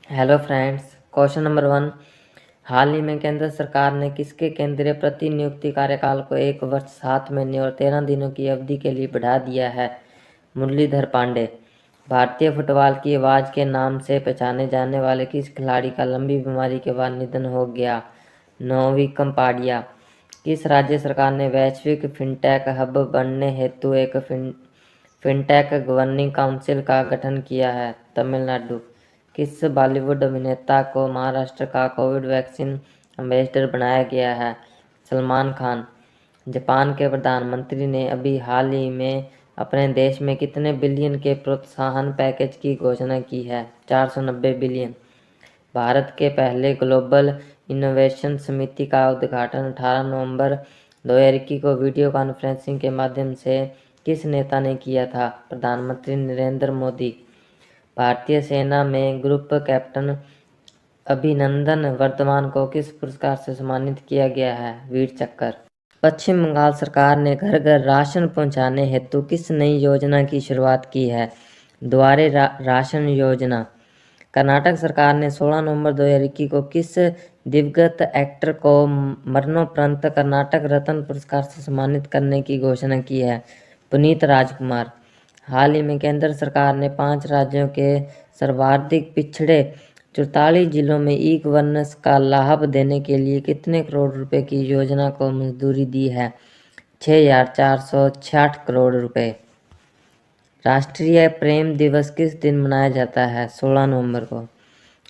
Hello friends, question number 1। हाल ही में केंद्र सरकार ने किसके केंद्रीय प्रतिनियुक्ति कार्यकाल को 1 वर्ष 7 महीने और 13 दिनों की अवधि के लिए बढ़ा दिया है? मुरलीधर पांडे। भारतीय फुटबॉल की आवाज़ के नाम से पहचाने जाने वाले किस खिलाड़ी का लंबी बीमारी के बाद निधन हो गया? नोविकम पाडिया। किस राज्य सरकार ने वैश्विक फिनटेक हब बनने हेतु एक फिनटेक गवर्निंग काउंसिल का गठन किया है? तमिलनाडु। किस बॉलीवुड अभिनेता को महाराष्ट्र का कोविड वैक्सीन एम्बेसडर बनाया गया है? सलमान खान। जापान के प्रधानमंत्री ने अभी हाल ही में अपने देश में कितने बिलियन के प्रोत्साहन पैकेज की घोषणा की है? 490 बिलियन। भारत के पहले ग्लोबल इनोवेशन समिति का उद्घाटन 18 नवंबर 2021 को वीडियो कॉन्फ्रेंसिंग के माध्यम से किस नेता ने किया था? प्रधानमंत्री नरेंद्र मोदी। भारतीय सेना में ग्रुप कैप्टन अभिनंदन वर्धमान को किस पुरस्कार से सम्मानित किया गया है? वीर चक्र। पश्चिम बंगाल सरकार ने घर घर राशन पहुंचाने हेतु किस नई योजना की शुरुआत की है? द्वारे राशन योजना। कर्नाटक सरकार ने 16 नवंबर 2021 को किस दिवंगत एक्टर को मरणोपरांत कर्नाटक रत्न पुरस्कार से सम्मानित करने की घोषणा की है? पुनीत राजकुमार। हाल ही में केंद्र सरकार ने 5 राज्यों के सर्वाधिक पिछड़े 44 जिलों में ई गवर्नेंस का लाभ देने के लिए कितने करोड़ रुपए की योजना को मंजूरी दी है? 6,466 करोड़ रुपए। राष्ट्रीय प्रेम दिवस किस दिन मनाया जाता है? 16 नवंबर को।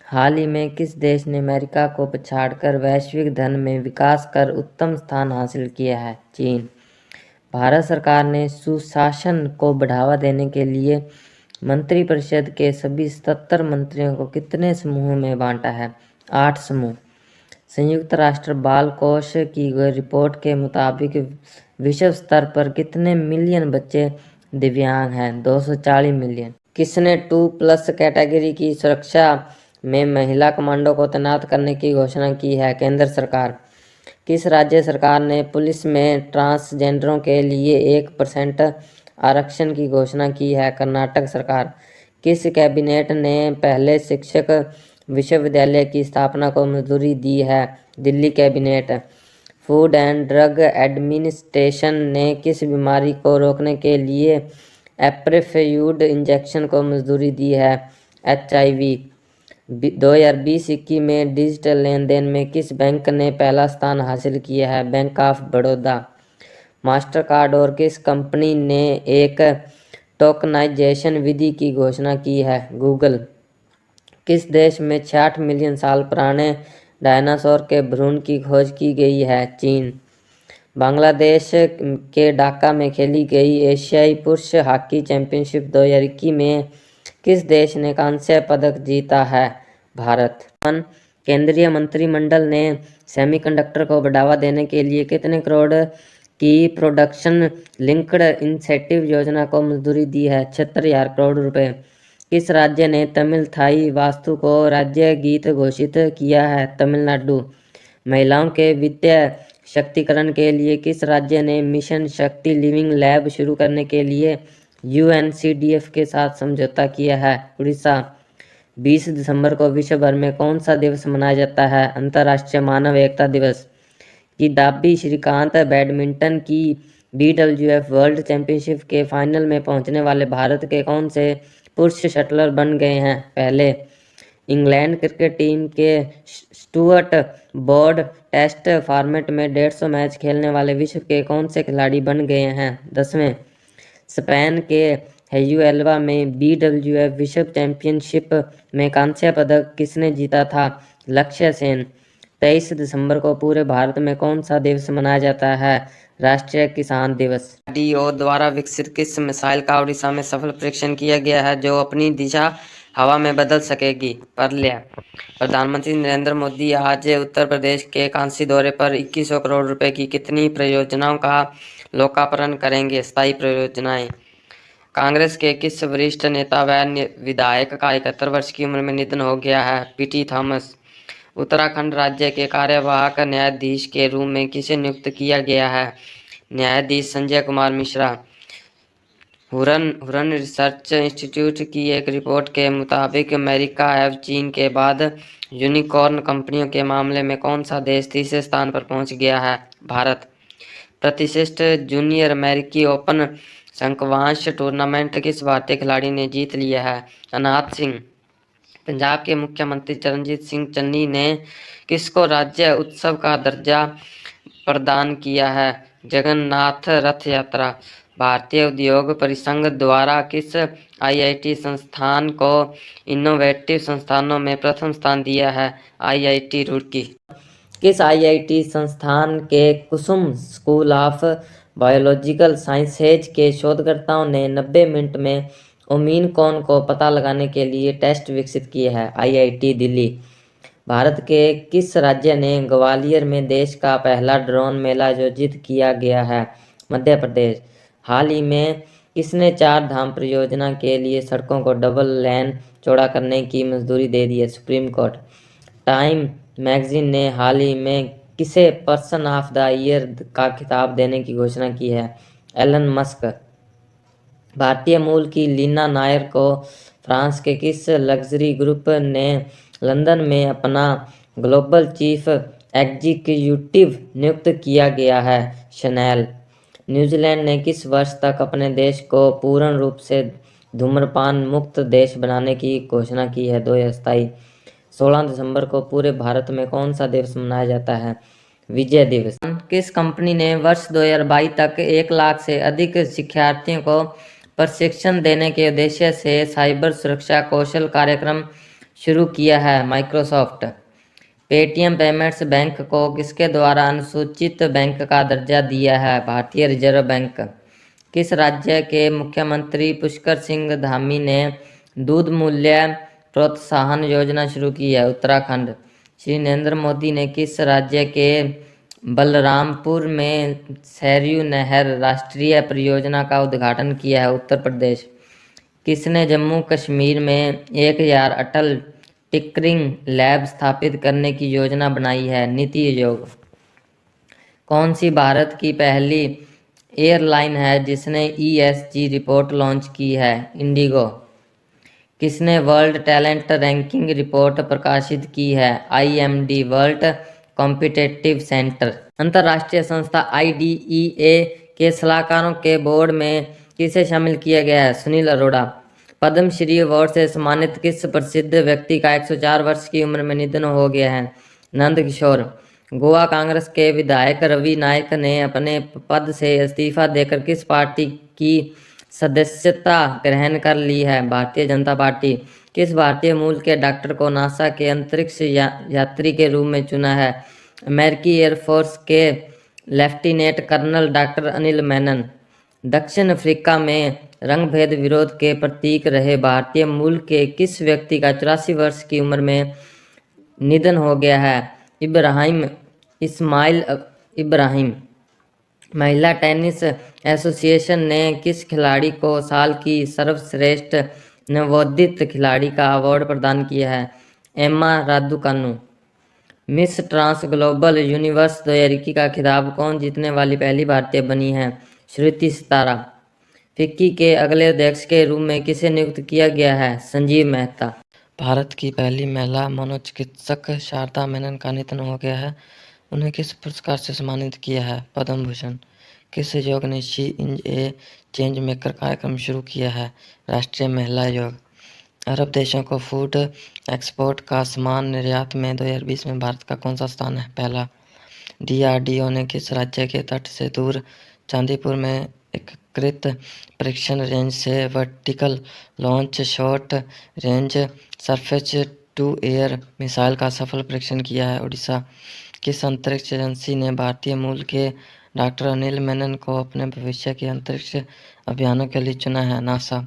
हाल ही में किस देश ने अमेरिका को पछाड़कर वैश्विक धन में विकास कर उत्तम स्थान हासिल किया है? चीन। भारत सरकार ने सुशासन को बढ़ावा देने के लिए मंत्रिपरिषद के सभी 77 मंत्रियों को कितने समूहों में बांटा है? 8 समूह। संयुक्त राष्ट्र बाल कोष की गई रिपोर्ट के मुताबिक विश्व स्तर पर कितने मिलियन बच्चे दिव्यांग हैं? 240 मिलियन। किसने 2+ कैटेगरी की सुरक्षा में महिला कमांडो को तैनात करने की घोषणा की है? केंद्र सरकार। किस राज्य सरकार ने पुलिस में ट्रांसजेंडरों के लिए 1% आरक्षण की घोषणा की है? कर्नाटक सरकार। किस कैबिनेट ने पहले शिक्षक विश्वविद्यालय की स्थापना को मंजूरी दी है? Delhi cabinet. Food and drug administration ने किस बीमारी को रोकने के लिए एप्रेफ्यूड इंजेक्शन को मंजूरी दी है? HIV। 2020-21 में डिजिटल लेन देन में किस बैंक ने पहला स्थान हासिल किया है? Bank of Baroda. Master card और किस कंपनी ने एक टोकनाइजेशन विधि की घोषणा की है? गूगल। किस देश में 66 मिलियन साल पुराने डायनासोर के भ्रूण की खोज की गई है? चीन। बांग्लादेश के ढाका में खेली गई एशियाई पुरुष हॉकी चैंपियनशिप 2021 में किस देश ने कांस्य पदक जीता है? भारत। केंद्रीय मंत्रिमंडल ने सेमीकंडक्टर को बढ़ावा देने के लिए कितने करोड़ की प्रोडक्शन लिंक्ड इंसेंटिव योजना को मंजूरी दी है? 76,000 करोड़ रुपए। किस राज्य ने तमिल थाई वास्तु को राज्य गीत घोषित किया है? तमिलनाडु। महिलाओं के वित्तीय शक्तिकरण के लिए किस राज्य ने मिशन शक्ति लिविंग लैब शुरू करने के लिए UNCDF के साथ समझौता किया है? उड़ीसा। 20 दिसंबर को विश्व भर में कौन सा दिवस मनाया जाता है? अंतर्राष्ट्रीय मानव एकता दिवस। किदाम्बी श्रीकांत बैडमिंटन की BWF वर्ल्ड चैंपियनशिप के फाइनल में पहुंचने वाले भारत के कौन से पुरुष शटलर बन गए हैं? पहले। इंग्लैंड क्रिकेट टीम के स्टुअर्ट ब्रॉड टेस्ट फॉर्मेट में 150 मैच खेलने वाले विश्व के कौन से खिलाड़ी बन गए हैं? 10वें। स्पेन के ह्यूएल्वा में BWF विश्व चैंपियनशिप में कांस्य पदक किसने जीता था? लक्ष्य सेन। 23 दिसंबर को पूरे भारत में कौन सा दिवस मनाया जाता है? राष्ट्रीय किसान दिवस। DO द्वारा विकसित किस मिसाइल का उड़ीसा में सफल परीक्षण किया गया है जो अपनी दिशा हवा में बदल सकेगी? प्रलय। प्रधानमंत्री नरेंद्र मोदी आज उत्तर प्रदेश के कांसी दौरे पर 2100 करोड़ रुपए की कितनी परियोजनाओं का लोकार्पण करेंगे? 27 परियोजनाएं। कांग्रेस के किस वरिष्ठ नेता व विधायक का 71 वर्ष की उम्र में निधन हो गया है? PT Thomas. उत्तराखंड राज्य के कार्यवाहक न्यायाधीश के रूप में किसे नियुक्त किया गया है? न्यायाधीश Sanjay Kumar Mishra. Huron research institute की एक रिपोर्ट के मुताबिक अमेरिका एवं चीन के बाद यूनिकॉर्न कंपनियों के मामले में कौन सा देश तीसरे स्थान पर पहुंच गया है? भारत। प्रतिष्ठित जूनियर अमेरिकी ओपन स्क्वैश टूर्नामेंट किस भारतीय खिलाड़ी ने जीत लिया है? अनाहत सिंह। पंजाब के मुख्यमंत्री चरणजीत सिंह चन्नी ने किसको राज्य उत्सव का दर्जा प्रदान किया है? जगन्नाथ रथ यात्रा। भारतीय उद्योग परिसंघ द्वारा किस आईआईटी संस्थान को इनोवेटिव संस्थानों में प्रथम स्थान दिया है? आईआईटी रुड़की। किस आईआईटी संस्थान के कुसुम स्कूल ऑफ बायोलॉजिकल साइंसेज के शोधकर्ताओं ने 90 मिनट में ओमीन कौन को पता लगाने के लिए टेस्ट विकसित किए हैं? आईआईटी दिल्ली। भारत के किस राज्य ने ग्वालियर में देश का पहला ड्रोन मेला आयोजित किया गया है? मध्य प्रदेश। हाल ही में किसने 4 धाम परियोजना के लिए सड़कों को डबल लेन चौड़ा करने की मंजूरी दे दी है? Supreme court. टाइम मैगजीन ने हाल ही में किसे पर्सन ऑफ द ईयर का खिताब देने की घोषणा की है? Elon Musk. भारतीय मूल की लीना नायर को फ्रांस के किस लग्जरी ग्रुप ने लंदन में अपना ग्लोबल चीफ एग्जीक्यूटिव नियुक्त किया गया है? शनेल। न्यूजीलैंड ने किस वर्ष तक अपने देश को पूर्ण रूप से धूम्रपान मुक्त देश बनाने की घोषणा की है? 2027। 16 दिसंबर को पूरे भारत में कौन सा दिवस मनाया जाता है? विजय दिवस। किस कंपनी ने वर्ष 2022 तक 1 लाख से अधिक शिक्षार्थियों को प्रशिक्षण देने के उद्देश्य से साइबर सुरक्षा कौशल कार्यक्रम शुरू किया है? माइक्रोसॉफ्ट। पेटीएम पेमेंट्स बैंक को किसके द्वारा अनुसूचित बैंक का दर्जा दिया है? भारतीय रिजर्व बैंक। किस राज्य के मुख्यमंत्री पुष्कर सिंह धामी ने दूध मूल्य प्रोत्साहन योजना शुरू की है? उत्तराखंड। श्री नरेंद्र मोदी ने किस राज्य के बलरामपुर में सरयू नहर राष्ट्रीय परियोजना का उद्घाटन किया है? उत्तर प्रदेश। किसने जम्मू कश्मीर में 1000 अटल टिंकरिंग लैब स्थापित करने की योजना बनाई है? नीति आयोग। कौन सी भारत की पहली एयरलाइन है जिसने ईएसजी रिपोर्ट लॉन्च की है? इंडिगो। किसने वर्ल्ड टैलेंट रैंकिंग रिपोर्ट प्रकाशित की है? IMD world competitive centre. अंतर्राष्ट्रीय संस्था आईडीईए के सलाहकारों के बोर्ड में किसे शामिल किया गया है? सुनील अरोड़ा। पद्मश्री अवार्ड से सम्मानित किस प्रसिद्ध व्यक्ति का 104 वर्ष की उम्र में निधन हो गया है? नंद किशोर। गोवा कांग्रेस के विधायक रवि नायक ने अपने पद से इस्तीफा देकर किस पार्टी की सदस्यता ग्रहण कर ली है? भारतीय जनता पार्टी। किस भारतीय मूल के डॉक्टर को नासा के अंतरिक्ष यात्री के रूप में चुना है? अमेरिकी एयरफोर्स के lieutenant colonel doctor Anil Menon. दक्षिण अफ्रीका में रंगभेद विरोध के प्रतीक रहे भारतीय मूल के किस व्यक्ति का 84 वर्ष की उम्र में निधन हो गया है? इब्राहिम इस्माइल इब्राहिम। महिला टेनिस एसोसिएशन ने किस खिलाड़ी को साल की सर्वश्रेष्ठ नवोदित खिलाड़ी का अवार्ड प्रदान किया है? Emma Raducanu. Miss Trans Global Universe 2021 का खिताब कौन जीतने वाली पहली भारतीय बनी है? श्रुति सितारा। फिक्की के अगले अध्यक्ष के रूप में किसे नियुक्त किया गया है? संजीव मेहता। भारत की पहली महिला मनोचिकित्सक शारदा मेनन का निधन हो गया है। उन्हें किस पुरस्कार से सम्मानित किया है? पद्म भूषण। किस आयोग ने she is a change maker कार्यक्रम शुरू किया है? राष्ट्रीय महिला आयोग। अरब देशों को फूड एक्सपोर्ट का सामान निर्यात में 2020 में भारत का कौन सा स्थान है? पहला। डीआरडीओ ने किस राज्य के तट से दूर चांदीपुर में एकीकृत परीक्षण रेंज से vertical launch short range surface to air missile का सफल परीक्षण किया है? उड़ीसा। किस अंतरिक्ष एजेंसी ने भारतीय मूल के डॉक्टर अनिल मेनन को अपने भविष्य के अंतरिक्ष अभियानों के लिए चुना है? नासा।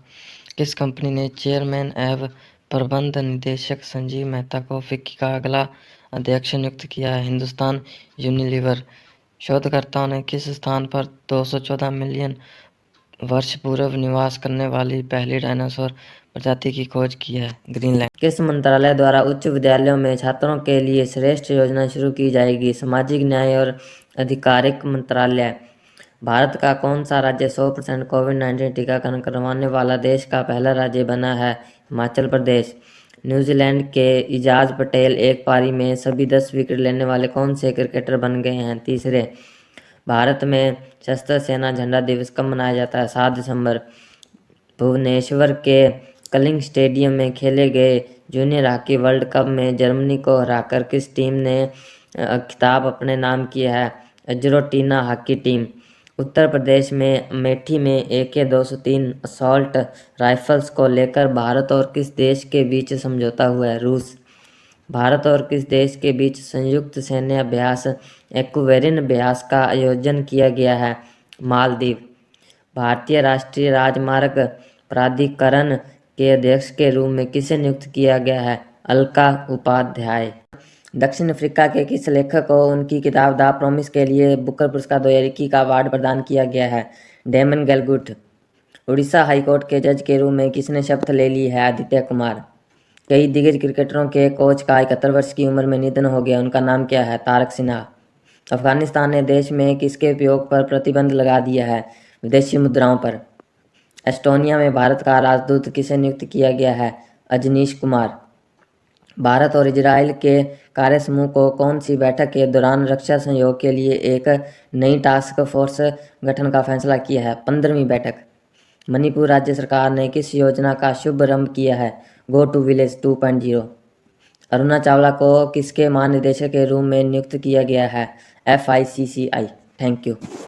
किस कंपनी ने चेयरमैन एवं प्रबंध निदेशक संजीव मेहता को फिक्की का अगला अध्यक्ष नियुक्त किया है? हिंदुस्तान यूनिलीवर। शोधकर्ताओं ने किस स्थान पर 214 मिलियन वर्ष पूर्व निवास करने वाली पहली डायनासोर प्रजाति की खोज की है? ग्रीनलैंड। किस मंत्रालय द्वारा उच्च विद्यालयों में छात्रों के लिए श्रेष्ठ योजना शुरू की जाएगी? सामाजिक न्याय और अधिकारिक मंत्रालय। भारत का कौन सा राज्य 100% कोविड-19 टीकाकरण करवाने वाला देश का पहला राज्य बना है? हिमाचल प्रदेश। न्यूजीलैंड के इजाज पटेल एक पारी में सभी 10 विकेट लेने वाले कौन से क्रिकेटर बन गए हैं? तीसरे। भारत में सशस्त्र सेना झंडा दिवस कब मनाया जाता है? 7 दिसंबर। भुवनेश्वर के कलिंग स्टेडियम में खेले गए जूनियर हॉकी वर्ल्ड कप में जर्मनी को हराकर किस टीम ने खिताब अपने नाम किया है? Argentina hockey team. Uttar Pradesh में अमेठी में AK-203 असॉल्ट राइफल्स को लेकर भारत और किस देश के बीच समझौता हुआ है? रूस। भारत और किस देश के बीच संयुक्त सैन्य अभ्यास एक्वेरिन अभ्यास का आयोजन किया गया है? मालदीव। भारतीय राष्ट्रीय राजमार्ग प्राधिकरण के अध्यक्ष के रूप में किसे नियुक्त किया गया है? अलका उपाध्याय। दक्षिण अफ्रीका के किस लेखक को उनकी किताब द प्रॉमिस के लिए बुकर पुरस्कार 2021 का अवार्ड प्रदान किया गया है? डेमन गैलगुट। उड़ीसा हाईकोर्ट के जज के रूप में किसने शपथ ले ली है? आदित्य कुमार। कई दिग्गज क्रिकेटरों के कोच का 71 वर्ष की उम्र में निधन हो गया, उनका नाम क्या है? तारक सिन्हा। अफगानिस्तान ने देश में किसके उपयोग पर प्रतिबंध लगा दिया है? विदेशी मुद्राओं पर। एस्टोनिया में भारत का राजदूत किसे नियुक्त किया गया है? अजनीश कुमार। भारत और इजराइल के कार्य समूह को कौन सी बैठक के दौरान रक्षा सहयोग के लिए एक नई टास्क फोर्स गठन का फैसला किया है? 15वीं बैठक। मणिपुर राज्य सरकार ने किस योजना का शुभारंभ किया है? Go to village 2.0। Aruna Chawla को किसके महानिदेशक के रूप में नियुक्त किया गया है? FICCI। Thank you.